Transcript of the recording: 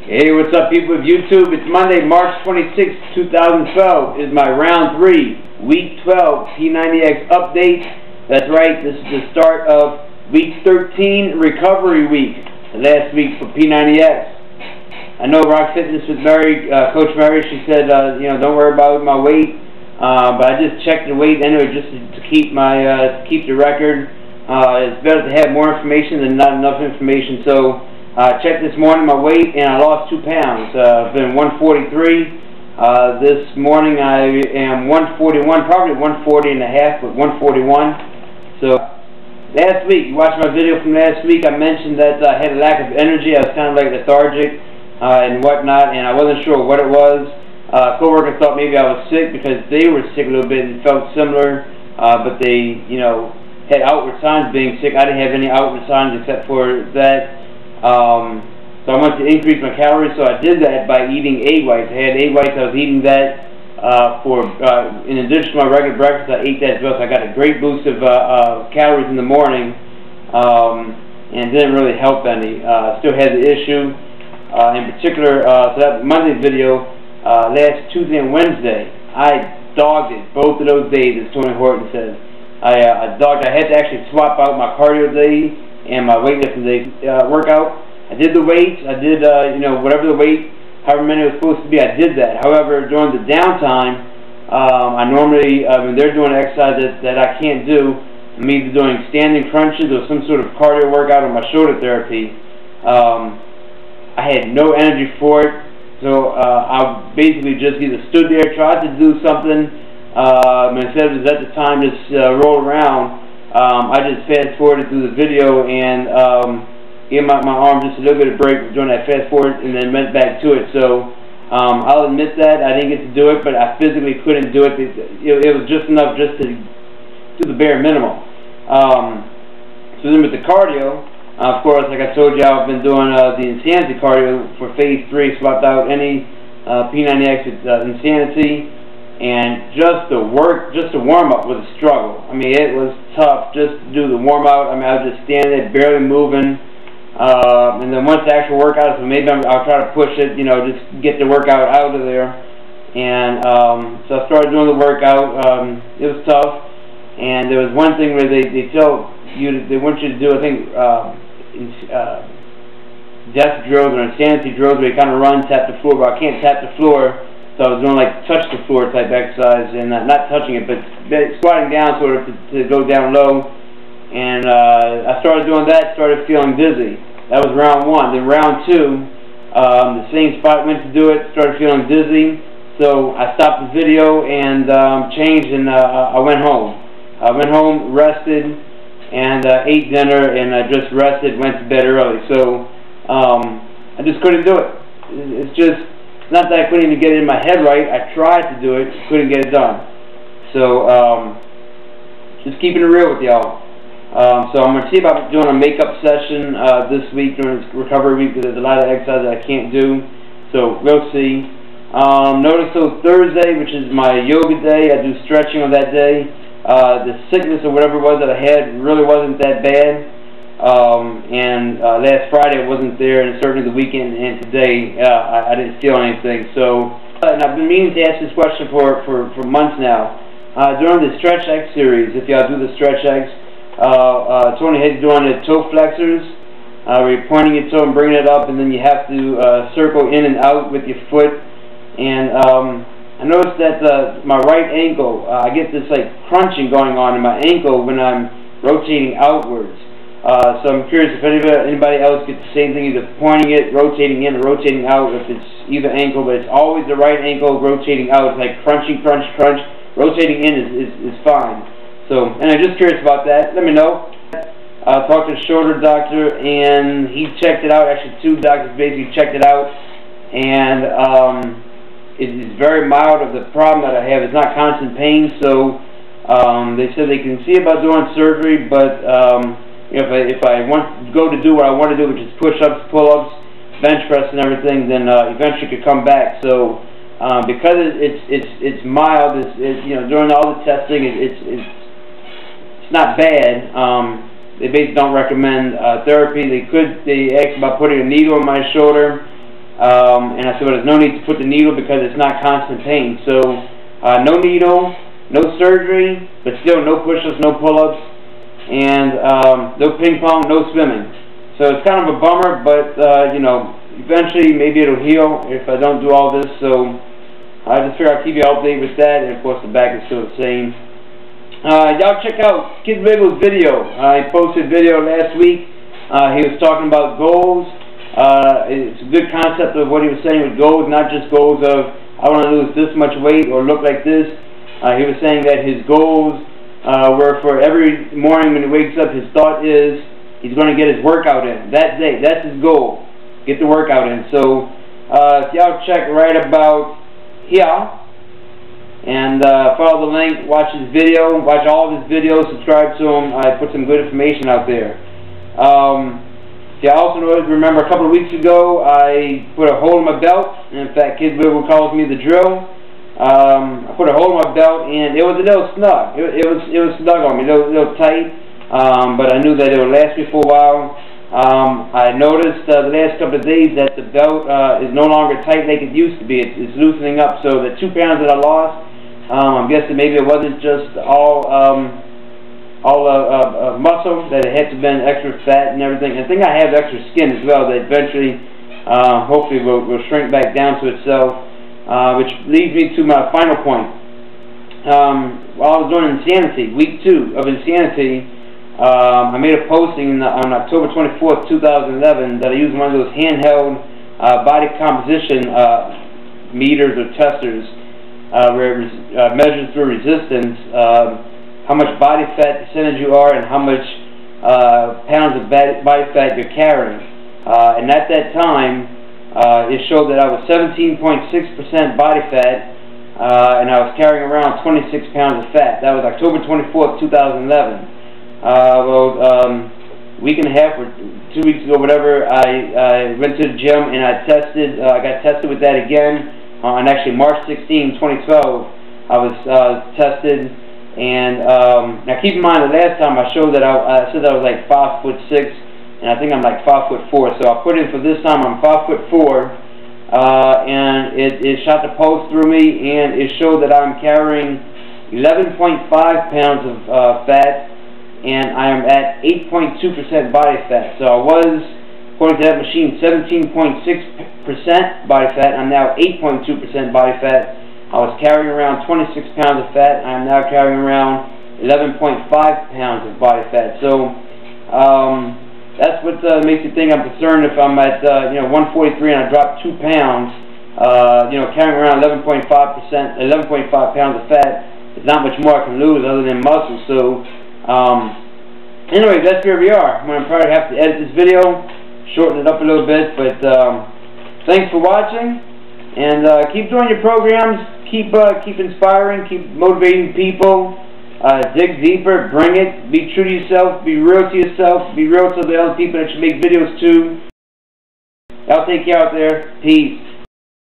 Hey, what's up, people of YouTube? It's Monday, March 26, 2012. Is my round 3, week 12 P90X update. That's right, this is the start of week 13, recovery week, the last week for P90X. I know Rock Fitness with Mary, Coach Mary, she said, don't worry about my weight, but I just checked the weight anyway just to keep keep the record. It's better to have more information than not enough information, so checked this morning my weight and I lost 2 pounds. I've been 143. This morning I am 141, probably 140 and a half, but 141. So last week, you watched my video from last week, I mentioned that I had a lack of energy. I was kind of like lethargic and whatnot, and I wasn't sure what it was. Co-workers thought maybe I was sick because they were sick a little bit and felt similar, but they, had outward signs of being sick. I didn't have any outward signs except for that. So I wanted to increase my calories, so I did that by eating egg whites. I had egg whites, I was eating that in addition to my regular breakfast. I ate that as well, so I got a great boost of calories in the morning, and didn't really help any. Still had the issue. In particular, so that Monday video, last Tuesday and Wednesday, I dogged it both of those days, as Tony Horton says. I had to actually swap out my cardio day and my weightlifting day workout. I did the weights, I did, whatever the weight, however many it was supposed to be, I did that. However, during the downtime, I normally, when they're doing exercise that I can't do, I'm either doing standing crunches or some sort of cardio workout on my shoulder therapy. I had no energy for it, so I basically just either stood there, tried to do something, instead of just at the time just roll around. I just fast forwarded through the video and gave my arm just a little bit of break during that fast forward and then went back to it. So I'll admit that I didn't get to do it, but I physically couldn't do it. It was just enough just to do the bare minimum. So then with the cardio, of course, like I told you, I've been doing the Insanity cardio for phase 3, swapped out any P90X with Insanity. And just the warm-up was a struggle. I mean, it was tough just to do the warm-up. I mean, I was just standing there, barely moving. And then once the actual workout, so maybe I'll try to push it, just get the workout out of there. And so I started doing the workout. It was tough. And there was one thing where they tell you, they want you to do, I think, death drills or insanity drills where you kind of run, tap the floor, but I can't tap the floor. So I was doing like touch the floor type exercise, and not touching it, but squatting down sort of to go down low. And I started doing that, started feeling dizzy. That was round 1. Then round 2, the same spot, went to do it, started feeling dizzy. So I stopped the video and changed, and I went home. I went home, rested, and ate dinner, and I just rested, went to bed early. So I just couldn't do it. It's just not that I couldn't even get it in my head right. I tried to do it, couldn't get it done. So, just keeping it real with y'all. So I'm going to see about doing a makeup session this week during this recovery week, because there's a lot of exercise that I can't do. So, we'll see. Notice so Thursday, which is my yoga day, I do stretching on that day. The sickness or whatever it was that I had really wasn't that bad. Last Friday I wasn't there, and certainly the weekend and today I didn't feel anything. So, and I've been meaning to ask this question for months now. During the Stretch X series, if y'all do the Stretch X, Tony had doing the toe flexors, where you're pointing your toe and bringing it up, and then you have to circle in and out with your foot. And I noticed that my right ankle, I get this like crunching going on in my ankle when I'm rotating outwards. So I'm curious if anybody else gets the same thing, either pointing it, rotating in, or rotating out, if it's either ankle, but it's always the right ankle rotating out. It's like crunching, crunch, crunch. Rotating in is fine. So, and I'm just curious about that. Let me know. Talked to the shoulder doctor, and he checked it out. Actually, 2 doctors basically checked it out, and it is very mild of the problem that I have. It's not constant pain, so they said they can see about doing surgery, but if I want to go to do what I want to do, which is push-ups, pull-ups, bench press, and everything, then eventually could come back. So because it's mild, during all the testing, it's not bad. They basically don't recommend therapy. They asked about putting a needle in my shoulder. And I said, well, there's no need to put the needle because it's not constant pain. So no needle, no surgery, but still no push-ups, no pull-ups, and no ping pong, no swimming. So it's kind of a bummer, but you know, eventually maybe it'll heal if I don't do all this. So I just figure I'll keep you updated with that, and of course the back is still the same. Y'all check out Kid Wiggle's video. He posted a video last week. He was talking about goals. It's a good concept of what he was saying with goals, not just goals of I want to lose this much weight or look like this. He was saying that his goals were for every morning when he wakes up, his thought is he's going to get his workout in that day. That's his goal, get the workout in. So if y'all check right about here and follow the link, watch his video, watch all of his videos, subscribe to him. I put some good information out there. I also remember a couple of weeks ago I put a hole in my belt. In fact, Kid Wiggle calls me the drill. I put a hole in my belt and it was a little snug. It was snug on me, a little tight, but I knew that it would last me for a while. I noticed the last couple of days that the belt is no longer tight like it used to be. It's loosening up. So the 2 pounds that I lost, I'm guessing maybe it wasn't just all muscle, that it had to have been extra fat and everything. I think I have extra skin as well that eventually, hopefully, will shrink back down to itself, which leads me to my final point. While I was doing Insanity, week 2 of Insanity, I made a posting on October 24th, 2011 that I used one of those handheld body composition meters or testers where it measures through resistance how much body fat percentage you are and how much pounds of body fat you're carrying. And at that time, it showed that I was 17.6% body fat, and I was carrying around 26 pounds of fat. That was October 24th, 2011. Week and a half or 2 weeks ago, whatever, I went to the gym and I tested. I got tested with that again on actually March 16, 2012. I was tested. And now keep in mind, the last time I showed that I said that I was like 5'6", and I think I'm like 5'4". So I put in for this time I'm 5'4", and it shot the pulse through me, and it showed that I'm carrying 11.5 pounds of fat, and I am at 8.2% body fat. So I was, according to that machine, 17.6% body fat. I'm now 8.2% body fat. I was carrying around 26 pounds of fat. I'm now carrying around 11.5 pounds of body fat. So that's what makes you think I'm concerned if I'm at 143 and I drop 2 pounds. Carrying around 11.5 pounds of fat. There's not much more I can lose other than muscle. So anyway, that's where we are. I'm going to probably have to edit this video, shorten it up a little bit. But thanks for watching, and keep doing your programs. Keep inspiring, keep motivating people, dig deeper, bring it, be true to yourself, be real to yourself, be real to the other people that you make videos to. I'll take you out there. Peace.